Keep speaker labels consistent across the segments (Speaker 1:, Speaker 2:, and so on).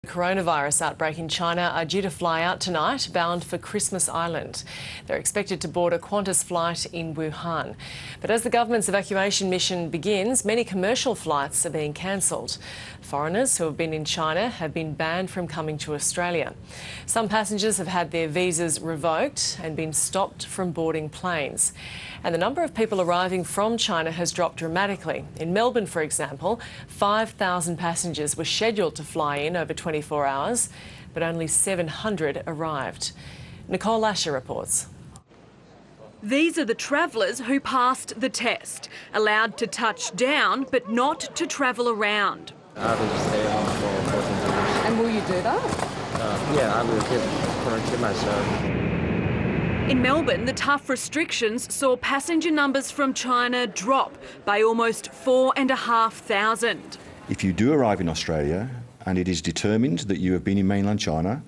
Speaker 1: Coronavirus outbreak in China are due to fly out tonight, bound for Christmas Island. They're expected to board a Qantas flight in Wuhan. But as the government's evacuation mission begins, many commercial flights are being cancelled. Foreigners who have been in China have been banned from coming to Australia. Some passengers have had their visas revoked and been stopped from boarding planes. And the number of people arriving from China has dropped dramatically. In Melbourne, for example, 5,000 passengers were scheduled to fly in over 24 hours, but only 700 arrived. Nicole Lasher reports.
Speaker 2: These are the travellers who passed the test, allowed to touch down but not to travel around.
Speaker 3: I will stay on for 14 days.
Speaker 4: And will you do that?
Speaker 3: Yeah, I will quarantine myself.
Speaker 2: In Melbourne, the tough restrictions saw passenger numbers from China drop by almost 4,500.
Speaker 5: If you do arrive in Australia and it is determined that you have been in mainland China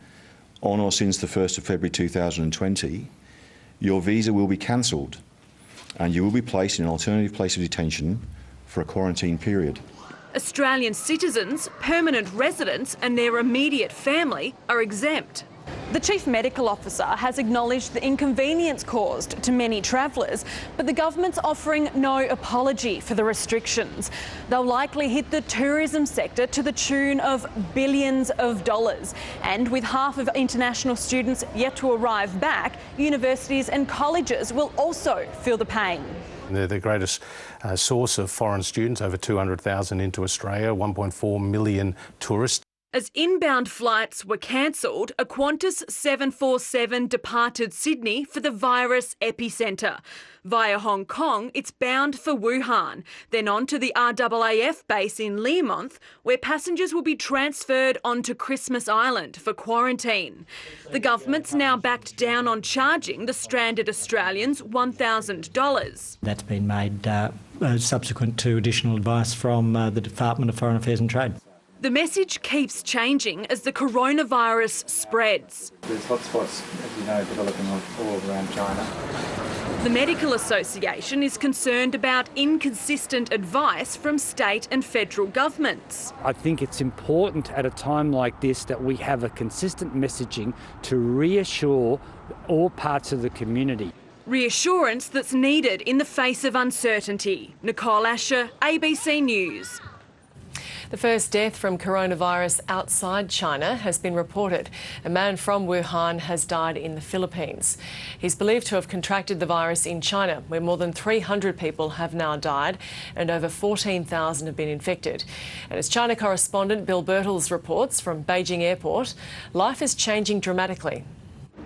Speaker 5: on or since the 1st of February 2020, your visa will be cancelled and you will be placed in an alternative place of detention for a quarantine period.
Speaker 2: Australian citizens, permanent residents and their immediate family are exempt. The Chief Medical Officer has acknowledged the inconvenience caused to many travellers, but the government's offering no apology for the restrictions. They'll likely hit the tourism sector to the tune of billions of dollars. And with half of international students yet to arrive back, universities and colleges will also feel the pain.
Speaker 6: They're the greatest source of foreign students, over 200,000 into Australia, 1.4 million tourists.
Speaker 2: As inbound flights were cancelled, a Qantas 747 departed Sydney for the virus epicentre. Via Hong Kong, it's bound for Wuhan, then on to the RAAF base in Learmonth, where passengers will be transferred onto Christmas Island for quarantine. The government's now backed down on charging the stranded Australians $1,000.
Speaker 7: That's been made subsequent to additional advice from the Department of Foreign Affairs and Trade.
Speaker 2: The message keeps changing as the coronavirus spreads.
Speaker 3: There's hotspots, as you know, developing all around China.
Speaker 2: The Medical Association is concerned about inconsistent advice from state and federal governments.
Speaker 8: I think it's important at a time like this that we have a consistent messaging to reassure all parts of the community.
Speaker 2: Reassurance that's needed in the face of uncertainty. Nicole Lasher, ABC News.
Speaker 1: The first death from coronavirus outside China has been reported. A man from Wuhan has died in the Philippines. He's believed to have contracted the virus in China, where more than 300 people have now died and over 14,000 have been infected. And as China correspondent Bill Birtles reports from Beijing Airport, life is changing dramatically.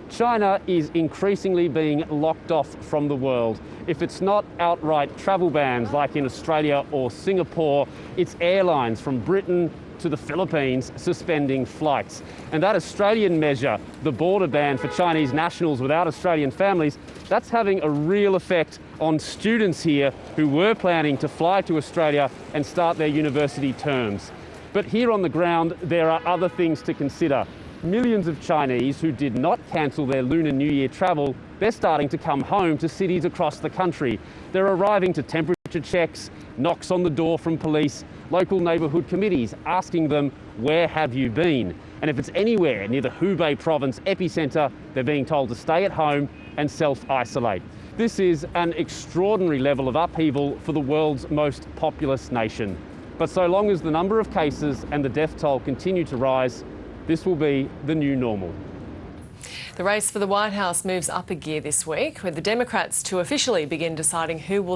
Speaker 9: China is increasingly being locked off from the world. If it's not outright travel bans like in Australia or Singapore, it's airlines from Britain to the Philippines suspending flights. And that Australian measure, the border ban for Chinese nationals without Australian families, that's having a real effect on students here who were planning to fly to Australia and start their university terms. But here on the ground, there are other things to consider. Millions of Chinese who did not cancel their Lunar New Year travel, they're starting to come home to cities across the country. They're arriving to temperature checks, knocks on the door from police, local neighbourhood committees asking them, where have you been? And if it's anywhere near the Hubei province epicentre, they're being told to stay at home and self-isolate. This is an extraordinary level of upheaval for the world's most populous nation. But so long as the number of cases and the death toll continue to rise, this will be the new normal.
Speaker 1: The race for the White House moves up a gear this week, with the Democrats to officially begin deciding who will